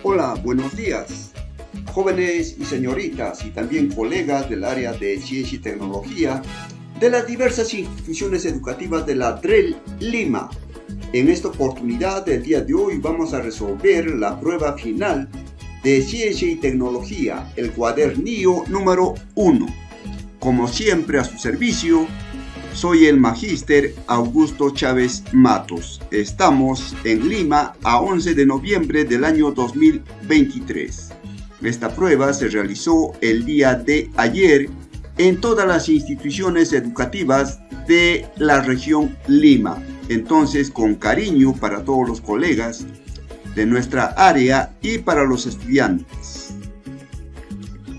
Hola, buenos días, jóvenes y señoritas y también colegas del área de ciencia y tecnología de las diversas instituciones educativas de la DREL Lima. En esta oportunidad del día de hoy vamos a resolver la prueba final de ciencia y tecnología, el cuadernillo número 1. Como siempre a su servicio, soy el magíster Augusto Chávez Matos. Estamos en Lima a 11 de noviembre del año 2023. Esta prueba se realizó el día de ayer en todas las instituciones educativas de la región Lima. Entonces, con cariño para todos los colegas de nuestra área y para los estudiantes.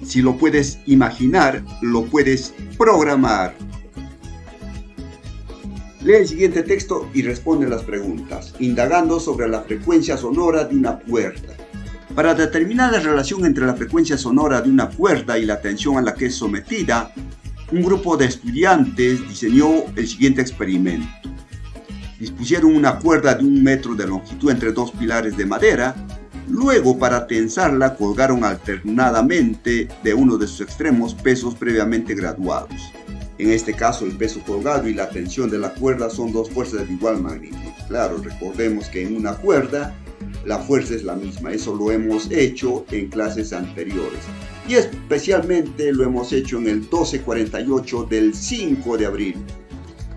Si lo puedes imaginar, lo puedes programar. Lee el siguiente texto y responde las preguntas, indagando sobre la frecuencia sonora de una cuerda. Para determinar la relación entre la frecuencia sonora de una cuerda y la tensión a la que es sometida, un grupo de estudiantes diseñó el siguiente experimento. Dispusieron una cuerda de 1 metro de longitud entre 2 pilares de madera. Luego, para tensarla, colgaron alternadamente de uno de sus extremos pesos previamente graduados. En este caso, el peso colgado y la tensión de la cuerda son dos fuerzas de igual magnitud. Claro, recordemos que en una cuerda la fuerza es la misma. Eso lo hemos hecho en clases anteriores. Y especialmente lo hemos hecho en el 1248 del 5 de abril.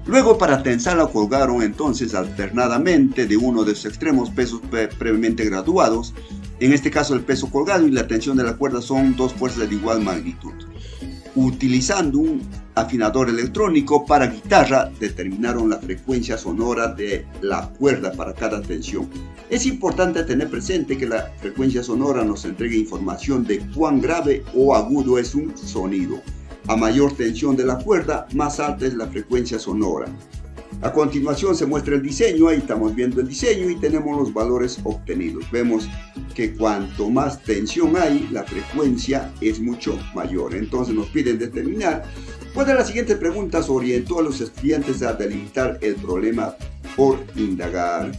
Luego, para tensarla, colgaron entonces alternadamente de uno de sus extremos pesos previamente graduados. En este caso, el peso colgado y la tensión de la cuerda son dos fuerzas de igual magnitud. Utilizando un afinador electrónico para guitarra, determinaron la frecuencia sonora de la cuerda para cada tensión. Es importante tener presente que la frecuencia sonora nos entrega información de cuán grave o agudo es un sonido. A mayor tensión de la cuerda, más alta es la frecuencia sonora. A continuación se muestra el diseño. Ahí estamos viendo el diseño y tenemos los valores obtenidos. Vemos que cuanto más tensión hay, la frecuencia es mucho mayor. Entonces nos piden determinar cuál de las siguientes preguntas orientó a los estudiantes a delimitar el problema por indagar.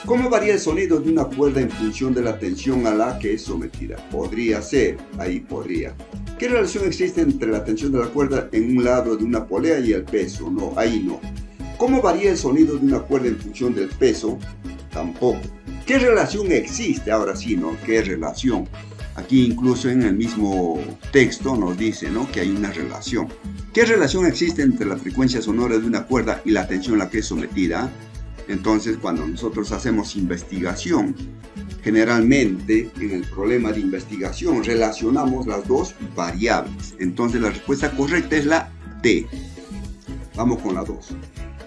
¿Cómo varía el sonido de una cuerda en función de la tensión a la que es sometida? Podría ser, ahí podría. ¿Qué relación existe entre la tensión de la cuerda en un lado de una polea y el peso? No, ahí no. ¿Cómo varía el sonido de una cuerda en función del peso? Tampoco. ¿Qué relación existe? Ahora sí, ¿no? ¿Qué relación? Aquí incluso en el mismo texto nos dice, ¿no?, que hay una relación. ¿Qué relación existe entre la frecuencia sonora de una cuerda y la tensión a la que es sometida? Entonces, cuando nosotros hacemos investigación, generalmente en el problema de investigación relacionamos las dos variables. Entonces, la respuesta correcta es la D. Vamos con la 2.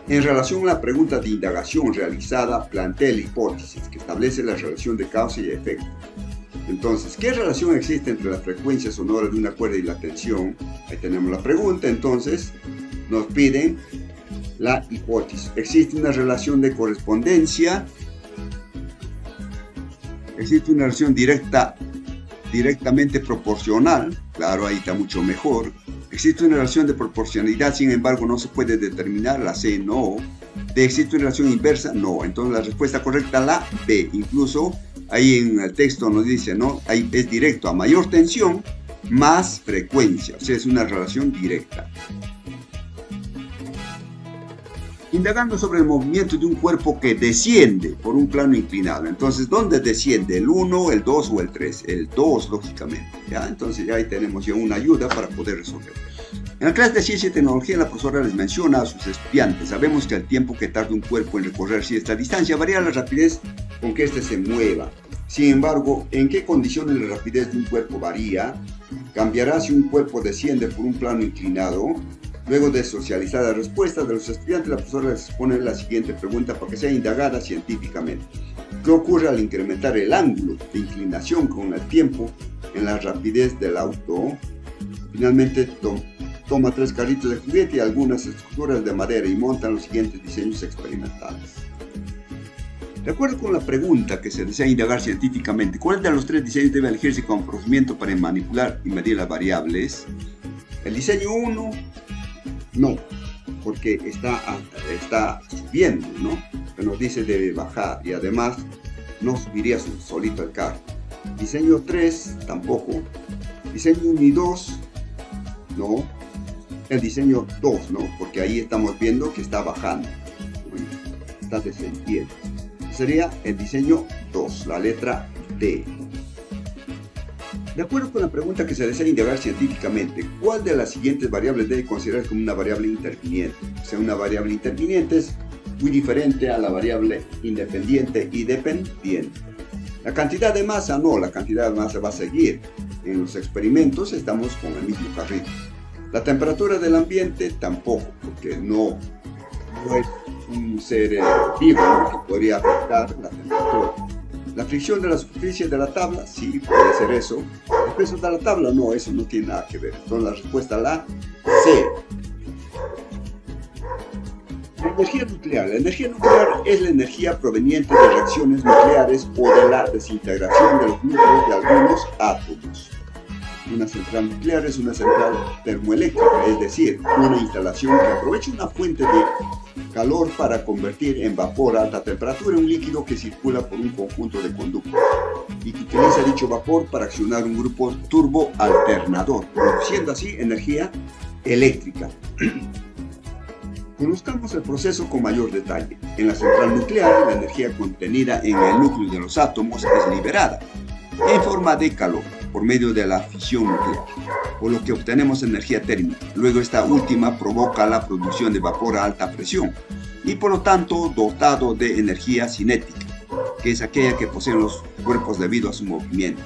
En relación a la pregunta de indagación realizada, plantea la hipótesis que establece la relación de causa y efecto. Entonces, ¿qué relación existe entre la frecuencia sonora de una cuerda y la tensión? Ahí tenemos la pregunta. Entonces, nos piden la hipótesis. ¿Existe una relación de correspondencia? ¿Existe una relación directamente proporcional? Claro, ahí está mucho mejor. ¿Existe una relación de proporcionalidad? Sin embargo, no se puede determinar. La C, no. ¿Existe una relación inversa? No. Entonces, la respuesta correcta, la B. Incluso ahí en el texto nos dice, ¿no? Ahí es directo. A mayor tensión, más frecuencia. O sea, es una relación directa. Indagando sobre el movimiento de un cuerpo que desciende por un plano inclinado. Entonces, ¿dónde desciende? ¿El 1, el 2 o el 3? El 2, lógicamente. ¿Ya? Entonces, ya ahí tenemos ya una ayuda para poder resolver. En la clase de ciencia y tecnología, la profesora les menciona a sus estudiantes: sabemos que el tiempo que tarda un cuerpo en recorrer cierta distancia varía la rapidez con que éste se mueva. Sin embargo, ¿en qué condiciones la rapidez de un cuerpo varía? ¿Cambiará si un cuerpo desciende por un plano inclinado? Luego de socializar la respuesta de los estudiantes, la profesora les pone la siguiente pregunta para que sea indagada científicamente. ¿Qué ocurre al incrementar el ángulo de inclinación con el tiempo en la rapidez del auto? Finalmente, toma 3 carritos de juguete y algunas estructuras de madera y montan los siguientes diseños experimentales. De acuerdo con la pregunta que se desea indagar científicamente, ¿cuál de los 3 diseños debe elegirse como procedimiento para manipular y medir las variables? El diseño 1, no, porque está subiendo, ¿no? Que nos dice debe bajar y además no subiría solito el carro. Diseño 3, tampoco. Diseño 1 y 2, no. El diseño 2, ¿no? Porque ahí estamos viendo que está bajando, está descendiendo. Sería el diseño 2, la letra D. De acuerdo con la pregunta que se desea indagar científicamente, ¿cuál de las siguientes variables debe considerar como una variable interviniente? O sea, una variable interviniente es muy diferente a la variable independiente y dependiente. La cantidad de masa, no, la cantidad de masa va a seguir. En los experimentos estamos con el mismo carrito. La temperatura del ambiente tampoco, porque no es un ser vivo, ¿no?, que podría afectar la temperatura. La fricción de la superficie de la tabla, sí, puede ser eso. El peso de la tabla, no, eso no tiene nada que ver. Entonces la respuesta a la C. La energía nuclear. La energía nuclear es la energía proveniente de reacciones nucleares o de la desintegración de los núcleos de algunos átomos. Una central nuclear es una central termoeléctrica, es decir, una instalación que aprovecha una fuente de calor para convertir en vapor a alta temperatura un líquido que circula por un conjunto de conductos y que utiliza dicho vapor para accionar un grupo turboalternador, produciendo así energía eléctrica. Conozcamos el proceso con mayor detalle. En la central nuclear, la energía contenida en el núcleo de los átomos es liberada en forma de calor por medio de la fisión nuclear, por lo que obtenemos energía térmica. Luego esta última provoca la producción de vapor a alta presión y por lo tanto dotado de energía cinética, que es aquella que poseen los cuerpos debido a su movimiento.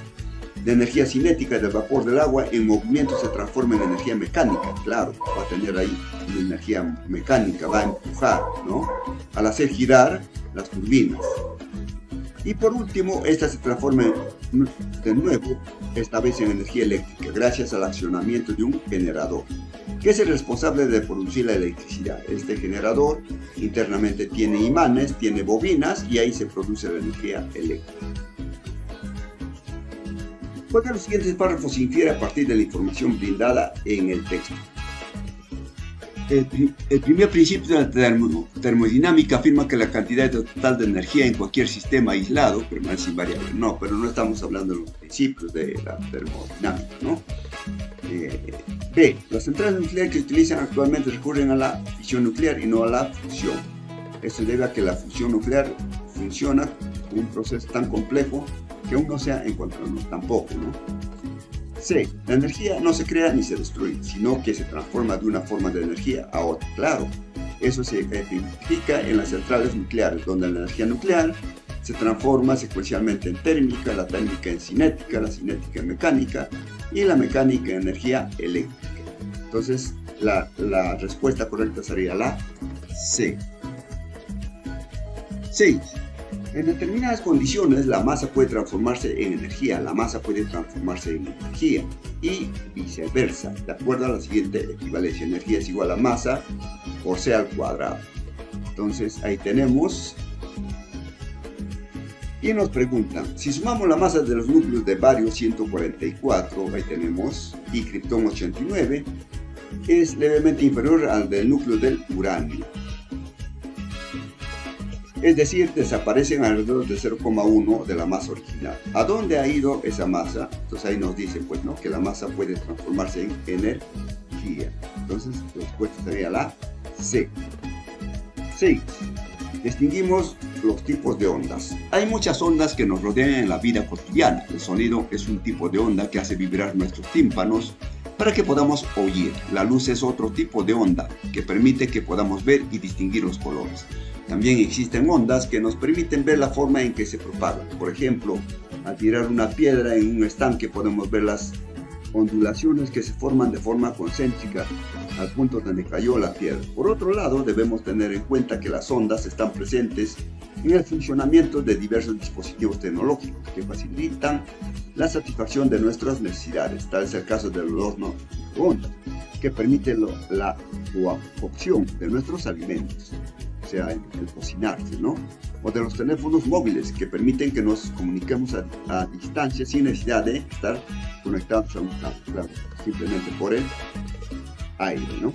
La energía cinética del vapor del agua en movimiento se transforma en energía mecánica, claro, va a tener ahí una energía mecánica, va a empujar, ¿no?, al hacer girar las turbinas. Y por último, esta se transforma de nuevo, esta vez en energía eléctrica, gracias al accionamiento de un generador, que es el responsable de producir la electricidad. Este generador internamente tiene imanes, tiene bobinas y ahí se produce la energía eléctrica. ¿Cuál de los siguientes párrafos se infiere a partir de la información brindada en el texto? El primer principio de la termodinámica afirma que la cantidad total de energía en cualquier sistema aislado permanece invariable. No, pero no estamos hablando de los principios de la termodinámica, ¿no? B. Las centrales nucleares que se utilizan actualmente recurren a la fisión nuclear y no a la fusión. Esto se debe a que la fusión nuclear funciona con un proceso tan complejo que aún no se ha encontrado, tampoco, ¿no? C. La energía no se crea ni se destruye, sino que se transforma de una forma de energía a otra. Claro, eso se ejemplifica en las centrales nucleares, donde la energía nuclear se transforma secuencialmente en térmica, la térmica en cinética, la cinética en mecánica y la mecánica en energía eléctrica. Entonces, la respuesta correcta sería la C. 6. En determinadas condiciones, la masa puede transformarse en energía, la masa puede transformarse en energía y viceversa, de acuerdo a la siguiente equivalencia. Energía es igual a masa por C al cuadrado. Entonces, ahí tenemos. Y nos preguntan, si sumamos la masa de los núcleos de bario 144, ahí tenemos, y criptón 89, es levemente inferior al del núcleo del uranio. Es decir, desaparecen alrededor de 0,1 de la masa original. ¿A dónde ha ido esa masa? Entonces ahí nos dice, pues, ¿no?, que la masa puede transformarse en energía. Entonces la respuesta sería la C. 6. Distinguimos los tipos de ondas. Hay muchas ondas que nos rodean en la vida cotidiana. El sonido es un tipo de onda que hace vibrar nuestros tímpanos para que podamos oír. La luz es otro tipo de onda que permite que podamos ver y distinguir los colores. También existen ondas que nos permiten ver la forma en que se propagan. Por ejemplo, al tirar una piedra en un estanque podemos ver las ondulaciones que se forman de forma concéntrica al punto donde cayó la piedra. Por otro lado, debemos tener en cuenta que las ondas están presentes en el funcionamiento de diversos dispositivos tecnológicos que facilitan la satisfacción de nuestras necesidades. Tal es el caso del horno microondas, que permite la cocción de nuestros alimentos, o sea, el cocinarse, ¿no? O de los teléfonos móviles, que permiten que nos comuniquemos a distancia sin necesidad de estar conectados a un cable, claro, simplemente por el aire, ¿no?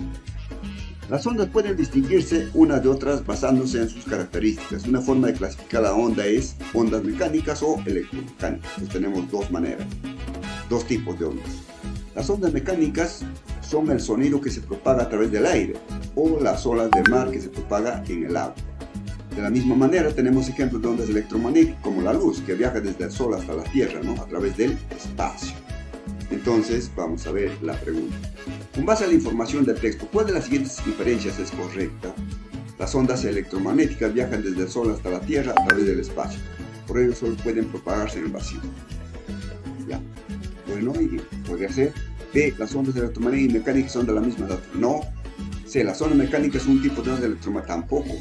Las ondas pueden distinguirse unas de otras basándose en sus características. Una forma de clasificar la onda es ondas mecánicas o electromecánicas. Pues tenemos dos tipos de ondas. Las ondas mecánicas son el sonido que se propaga a través del aire o las olas del mar que se propaga en el agua. De la misma manera tenemos ejemplos de ondas electromagnéticas como la luz que viaja desde el sol hasta la tierra, a través del espacio. Entonces vamos a ver la pregunta. Con base a la información del texto, ¿cuál de las siguientes inferencias es correcta? Las ondas electromagnéticas viajan desde el sol hasta la tierra a través del espacio. Por ello solo pueden propagarse en el vacío. Ya. Bueno, y podría ser B. Las ondas electromagnéticas y mecánicas son de la misma edad. No. C. Las ondas mecánicas son un tipo de ondas electromagnéticas. Tampoco.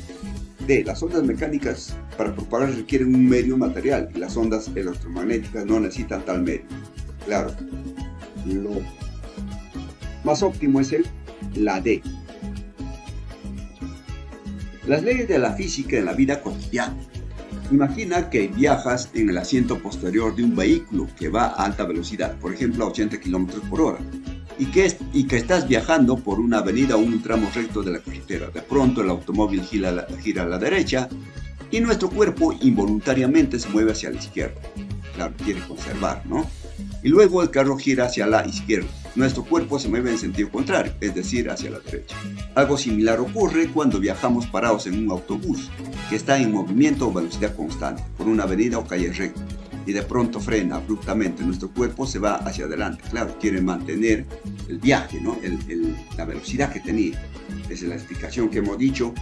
D. Las ondas mecánicas para propagarse requieren un medio material y las ondas electromagnéticas no necesitan tal medio. Claro. Lo más óptimo es la D. Las leyes de la física en la vida cotidiana. Imagina que viajas en el asiento posterior de un vehículo que va a alta velocidad, por ejemplo a 80 km por hora, y que estás viajando por una avenida o un tramo recto de la carretera. De pronto el automóvil gira a la derecha y nuestro cuerpo involuntariamente se mueve hacia la izquierda. Claro, quiere conservar, ¿no? Y luego el carro gira hacia la izquierda. Nuestro cuerpo se mueve en sentido contrario, es decir, hacia la derecha. Algo similar ocurre cuando viajamos parados en un autobús que está en movimiento o velocidad constante por una avenida o calle recta y de pronto frena abruptamente. Nuestro cuerpo se va hacia adelante. Claro, quiere mantener el viaje, ¿no? La velocidad que tenía. Esa es la explicación que hemos dicho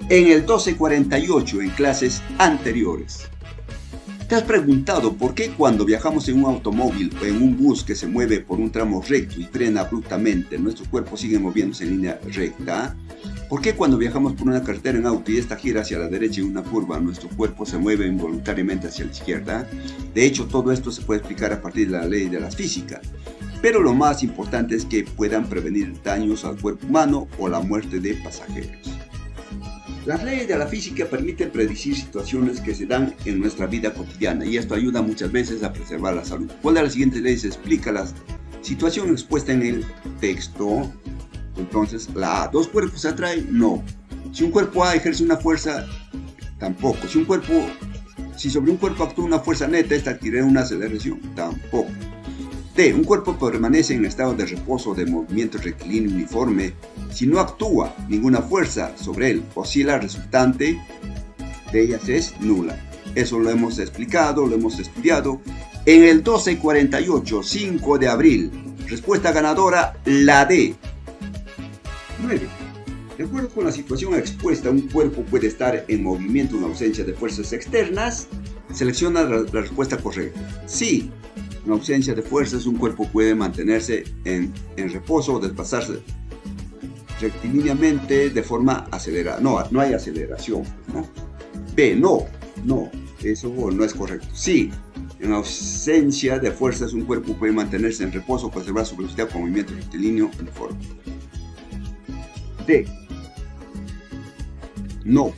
en el 1248 en clases anteriores. ¿Te has preguntado por qué cuando viajamos en un automóvil o en un bus que se mueve por un tramo recto y frena abruptamente, nuestro cuerpo sigue moviéndose en línea recta? ¿Por qué cuando viajamos por una carretera en auto y esta gira hacia la derecha en una curva, nuestro cuerpo se mueve involuntariamente hacia la izquierda? De hecho, todo esto se puede explicar a partir de la ley de la física. Pero lo más importante es que puedan prevenir daños al cuerpo humano o la muerte de pasajeros. Las leyes de la física permiten predecir situaciones que se dan en nuestra vida cotidiana y esto ayuda muchas veces a preservar la salud. ¿Cuál de las siguientes leyes explica la situación expuesta en el texto? Entonces, la A. ¿Dos cuerpos se atraen? No. Si un cuerpo A ejerce una fuerza, tampoco. Si sobre un cuerpo actúa una fuerza neta, esta adquirirá una aceleración, tampoco. D. Un cuerpo permanece en estado de reposo de movimiento rectilíneo uniforme si no actúa ninguna fuerza sobre él o si la resultante de ellas es nula. Eso lo hemos explicado, lo hemos estudiado en el 1248, 5 de abril. Respuesta ganadora, la D. 9. De acuerdo con la situación expuesta, un cuerpo puede estar en movimiento en ausencia de fuerzas externas. Selecciona la respuesta correcta. Sí. En ausencia de fuerzas, un cuerpo puede mantenerse en reposo o desplazarse rectilíneamente de forma acelerada. No hay aceleración, ¿no? B, no, eso no es correcto. Sí, en ausencia de fuerzas, un cuerpo puede mantenerse en reposo o conservar su velocidad con movimiento rectilíneo uniforme. D, no.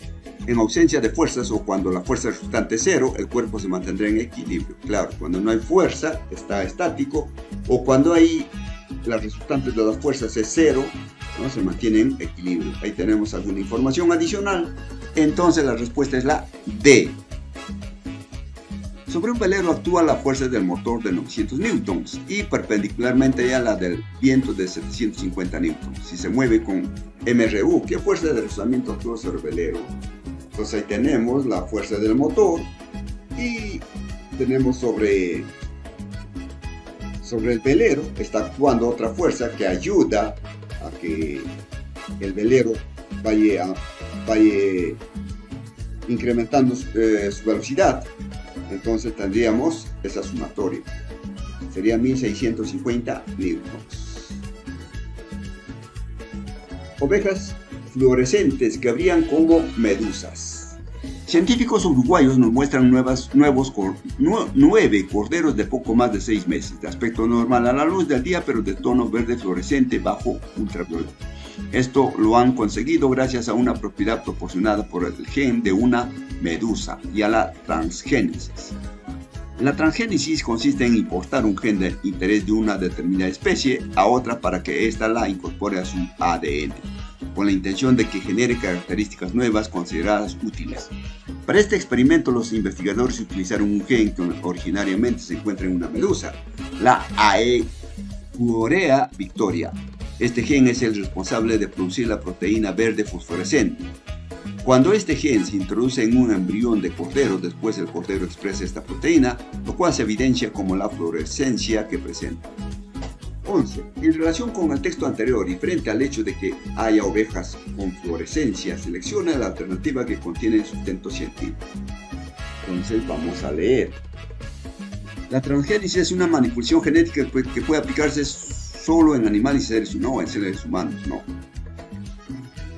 En ausencia de fuerzas o cuando la fuerza resultante es cero, el cuerpo se mantendrá en equilibrio. Claro, cuando no hay fuerza, está estático, o cuando la resultante de las fuerzas es cero, ¿no? Se mantiene en equilibrio. Ahí tenemos alguna información adicional. Entonces la respuesta es la D. Sobre un velero actúa la fuerza del motor de 900 newtons y perpendicularmente a la del viento de 750 newtons. Si se mueve con MRU, ¿qué fuerza de deslizamiento actúa sobre el velero? Entonces ahí tenemos la fuerza del motor y tenemos sobre el velero está actuando otra fuerza que ayuda a que el velero vaya incrementando su velocidad. Entonces tendríamos esa sumatoria. Sería 1650 newtons. Ovejas fluorescentes que brillan como medusas. Científicos uruguayos nos muestran 9 corderos de poco más de 6 meses, de aspecto normal a la luz del día, pero de tono verde fluorescente bajo ultravioleta. Esto lo han conseguido gracias a una propiedad proporcionada por el gen de una medusa y a la transgénesis. La transgénesis consiste en importar un gen de interés de una determinada especie a otra para que ésta la incorpore a su ADN. con la intención de que genere características nuevas consideradas útiles. Para este experimento, los investigadores utilizaron un gen que originariamente se encuentra en una medusa, la Aequorea victoria. Este gen es el responsable de producir la proteína verde fosforescente. Cuando este gen se introduce en un embrión de cordero, después el cordero expresa esta proteína, lo cual se evidencia como la fluorescencia que presenta. 11. En relación con el texto anterior y frente al hecho de que haya ovejas con fluorescencia, selecciona la alternativa que contiene sustento científico. Entonces vamos a leer. La transgénesis es una manipulación genética que puede aplicarse solo en animales y seres, no en seres humanos, no.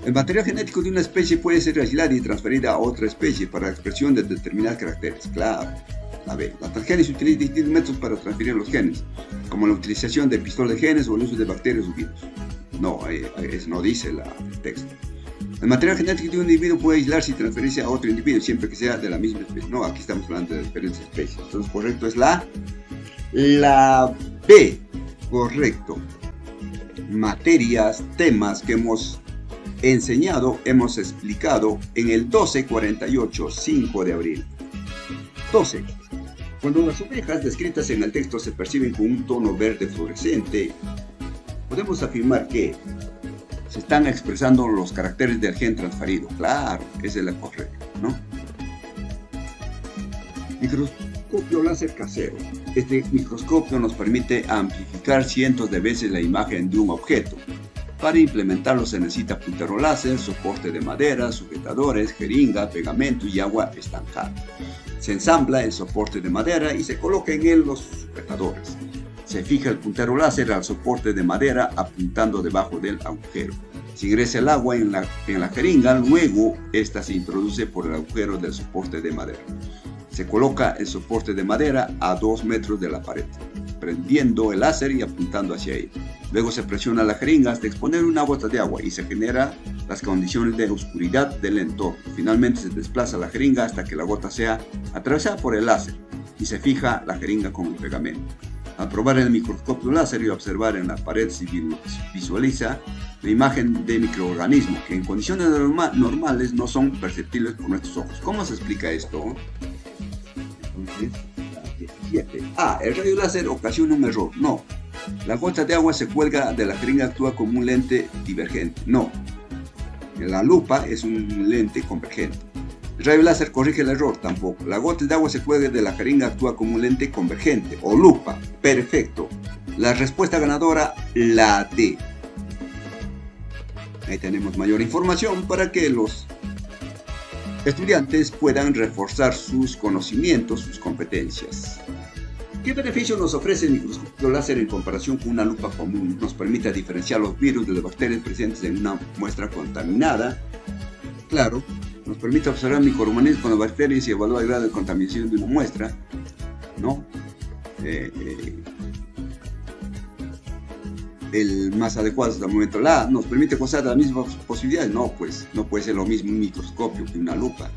El material genético de una especie puede ser aislado y transferido a otra especie para la expresión de determinados caracteres. Claro. La B. La transgénesis utiliza distintos métodos para transferir los genes, como la utilización de pistolas de genes o el uso de bacterias o virus. No, eso no dice el texto. El material genético de un individuo puede aislarse y transferirse a otro individuo siempre que sea de la misma especie. No, aquí estamos hablando de diferentes especies. Entonces, correcto es la B. Correcto. Materias, temas que hemos enseñado, hemos explicado en el 1248, 5 de abril. 12. Cuando las ovejas descritas en el texto se perciben con un tono verde fluorescente, podemos afirmar que se están expresando los caracteres del gen transferido. Claro, esa es la correcta, ¿no? Microscopio láser casero. Este microscopio nos permite amplificar cientos de veces la imagen de un objeto. Para implementarlo se necesita puntero láser, soporte de madera, sujetadores, jeringa, pegamento y agua estancada. Se ensambla el soporte de madera y se coloca en él los sujetadores. Se fija el puntero láser al soporte de madera apuntando debajo del agujero. Se ingresa el agua en la jeringa, luego esta se introduce por el agujero del soporte de madera. Se coloca el soporte de madera a 2 metros de la pared, prendiendo el láser y apuntando hacia él. Luego se presiona la jeringa hasta exponer una gota de agua y se generan las condiciones de oscuridad del entorno. Finalmente se desplaza la jeringa hasta que la gota sea atravesada por el láser y se fija la jeringa con el pegamento. Al probar el microscopio láser y observar en la pared se visualiza la imagen de microorganismos que en condiciones normales no son perceptibles por nuestros ojos. ¿Cómo se explica esto? Entonces, la 17. El rayo láser ocasiona un error. No. La gota de agua se cuelga de la jeringa, actúa como un lente divergente. No. La lupa es un lente convergente. El rayo láser corrige el error. Tampoco. La gota de agua se cuelga de la jeringa, actúa como un lente convergente o lupa. Perfecto. La respuesta ganadora, la D. Ahí tenemos mayor información para que los estudiantes puedan reforzar sus conocimientos, sus competencias. ¿Qué beneficio nos ofrece el microscopio láser en comparación con una lupa común? Nos permite diferenciar los virus de las bacterias presentes en una muestra contaminada. Claro, nos permite observar microorganismos con las bacterias y evaluar el grado de contaminación de una muestra, ¿no? El más adecuado hasta el momento. ¿Nos permite gozar de las mismas posibilidades? No, pues no puede ser lo mismo un microscopio que una lupa.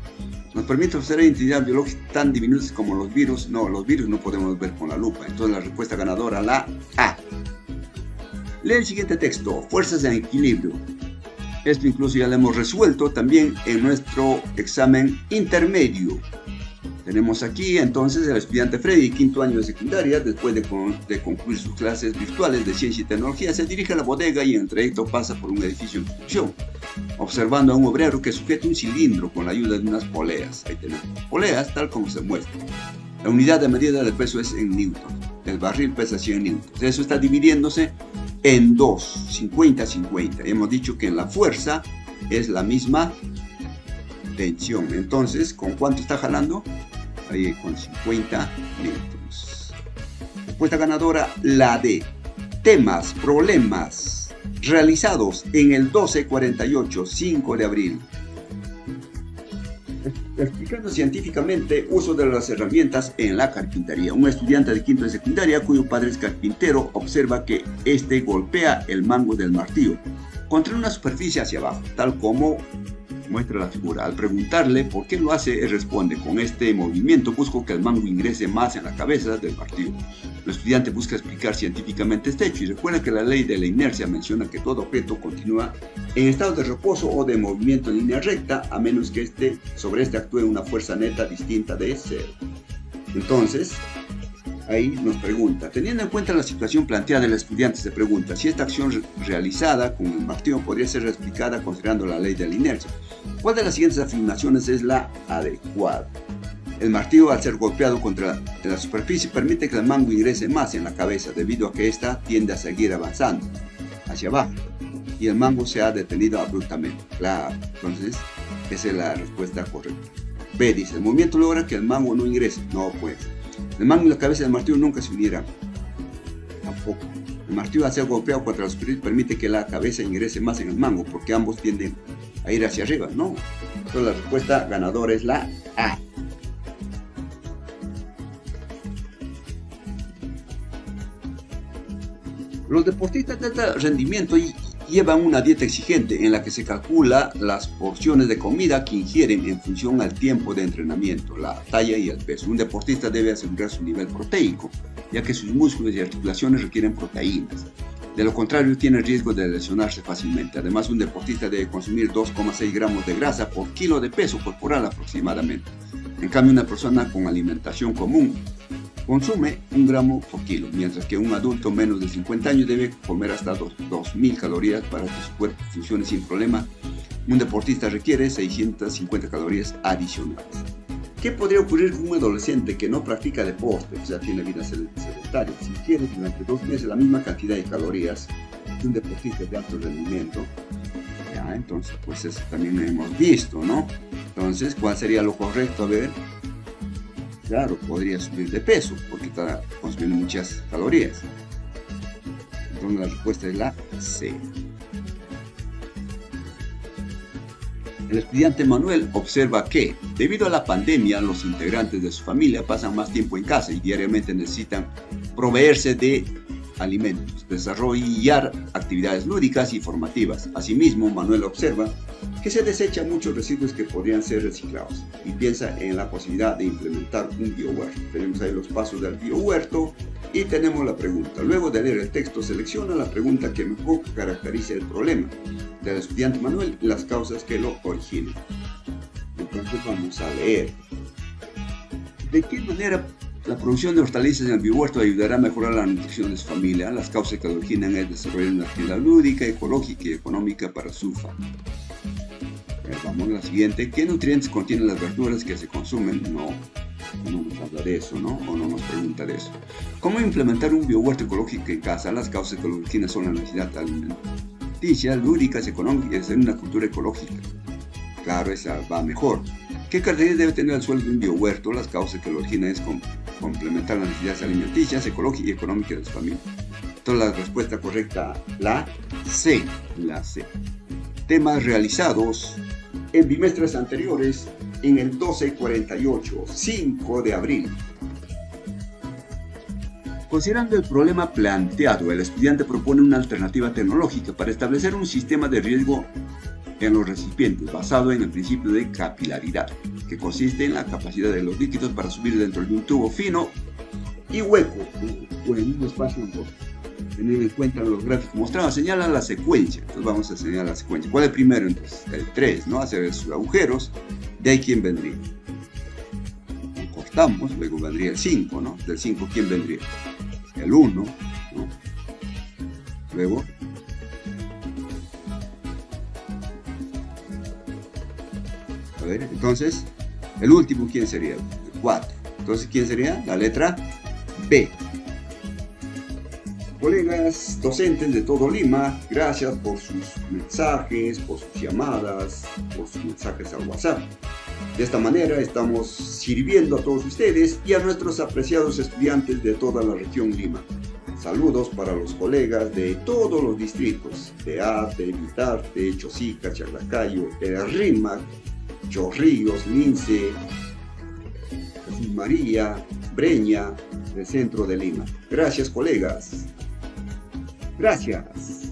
Nos permite observar entidades biológicas tan diminutas como los virus. No, los virus no podemos ver con la lupa. Entonces la respuesta ganadora, la A. Lee el siguiente texto, fuerzas en equilibrio. Esto incluso ya lo hemos resuelto también en nuestro examen intermedio. Tenemos aquí entonces el estudiante Freddy, quinto año de secundaria, después de concluir sus clases virtuales de ciencia y tecnología, se dirige a la bodega y en el trayecto pasa por un edificio en construcción, observando a un obrero que sujeta un cilindro con la ayuda de unas poleas. Ahí tenemos poleas tal como se muestra. La unidad de medida del peso es en newton. El barril pesa 100 newtons. Eso está dividiéndose en dos, 50-50. Hemos dicho que en la fuerza es la misma tensión. Entonces, ¿con cuánto está jalando? Ahí con 50 newtons. Respuesta ganadora, la D. Temas, problemas realizados en el 1248, 5 de abril. Explicando científicamente uso de las herramientas en la carpintería. Un estudiante de quinto de secundaria cuyo padre es carpintero observa que este golpea el mango del martillo contra una superficie hacia abajo, tal como Muestra la figura. Al preguntarle por qué lo hace, él responde: con este movimiento busco que el mango ingrese más en la cabeza del martillo. El estudiante busca explicar científicamente este hecho y recuerda que la ley de la inercia menciona que todo objeto continúa en estado de reposo o de movimiento en línea recta, a menos que sobre este actúe una fuerza neta distinta de cero. Entonces, ahí nos pregunta, teniendo en cuenta la situación planteada, el estudiante se pregunta si esta acción realizada con el martillo podría ser explicada considerando la ley de la inercia. ¿Cuál de las siguientes afirmaciones es la adecuada? El martillo, al ser golpeado contra la superficie, permite que el mango ingrese más en la cabeza, debido a que ésta tiende a seguir avanzando hacia abajo y el mango se ha detenido abruptamente. Claro, entonces esa es la respuesta correcta. B dice, el movimiento logra que el mango no ingrese. No, pues. El mango y la cabeza del martillo nunca se unirán. Tampoco. El martillo, al ser golpeado contra la superficie, permite que la cabeza ingrese más en el mango, porque ambos tienden a ir hacia arriba. No. Entonces la respuesta ganadora es la A. Los deportistas de alto rendimiento llevan una dieta exigente en la que se calcula las porciones de comida que ingieren en función al tiempo de entrenamiento, la talla y el peso. Un deportista debe asegurar su nivel proteico, ya que sus músculos y articulaciones requieren proteínas. De lo contrario, tiene riesgo de lesionarse fácilmente. Además, un deportista debe consumir 2,6 gramos de grasa por kilo de peso corporal aproximadamente. En cambio, una persona con alimentación común consume 1 gramo por kilo, mientras que un adulto menos de 50 años debe comer hasta 2.000 calorías para que su cuerpo funcione sin problema. Un deportista requiere 650 calorías adicionales. ¿Qué podría ocurrir con un adolescente que no practica deporte, o sea, tiene vida sedentaria, si ingiere durante 2 meses la misma cantidad de calorías que un deportista de alto rendimiento? Ya, entonces, pues eso también hemos visto, ¿no? Entonces, ¿cuál sería lo correcto? A ver. Claro, podría subir de peso porque está consumiendo muchas calorías. Entonces la respuesta es la C. El estudiante Manuel observa que, debido a la pandemia, los integrantes de su familia pasan más tiempo en casa y diariamente necesitan proveerse de alimentos, desarrollar actividades lúdicas y formativas. Asimismo, Manuel observa que se desechan muchos residuos que podrían ser reciclados y piensa en la posibilidad de implementar un biohuerto. Tenemos ahí los pasos del biohuerto y tenemos la pregunta. Luego de leer el texto, selecciona la pregunta que mejor caracteriza el problema del estudiante Manuel y las causas que lo originan. Entonces vamos a leer. ¿De qué manera la producción de hortalizas en el biohuerto ayudará a mejorar la nutrición de su familia? Las causas que lo originan es desarrollar una actividad lúdica, ecológica y económica para su familia. Vamos a la siguiente. ¿Qué nutrientes contienen las verduras que se consumen? No nos habla de eso, ¿no? O no nos pregunta de eso. ¿Cómo implementar un biohuerto ecológico en casa? Las causas que lo originan son la necesidad alimenticia, lúdicas, económicas y en una cultura ecológica. Claro, esa va mejor. ¿Qué características debe tener el suelo de un biohuerto? Las causas que lo originan es complementar las necesidades alimenticias, ecológicas y económicas de su familia. Entonces la respuesta correcta, la C. La C. Temas realizados en bimestres anteriores en el 1248, 5 de abril. Considerando el problema planteado, el estudiante propone una alternativa tecnológica para establecer un sistema de riego en los recipientes basado en el principio de capilaridad, que consiste en la capacidad de los líquidos para subir dentro de un tubo fino y hueco o en un espacio amplio. Tener en cuenta los gráficos mostrados, señala la secuencia. Entonces vamos a señalar la secuencia. ¿Cuál es el primero? Entonces, el 3, ¿no? Hacer sus agujeros. De ahí, ¿quién vendría? Cortamos, luego vendría el 5, ¿no? Del 5, ¿quién vendría? El 1, ¿no? Luego, a ver, entonces, el último, ¿quién sería? El 4. Entonces, ¿quién sería? La letra B. Colegas docentes de todo Lima, gracias por sus mensajes, por sus llamadas, por sus mensajes al WhatsApp. De esta manera estamos sirviendo a todos ustedes y a nuestros apreciados estudiantes de toda la región Lima. Saludos para los colegas de todos los distritos, de Ate, Vitarte, Chosica, Chaclacayo, El Rímac, Chorrillos, Lince, Jesús María, Breña, del centro de Lima. Gracias, colegas. Gracias.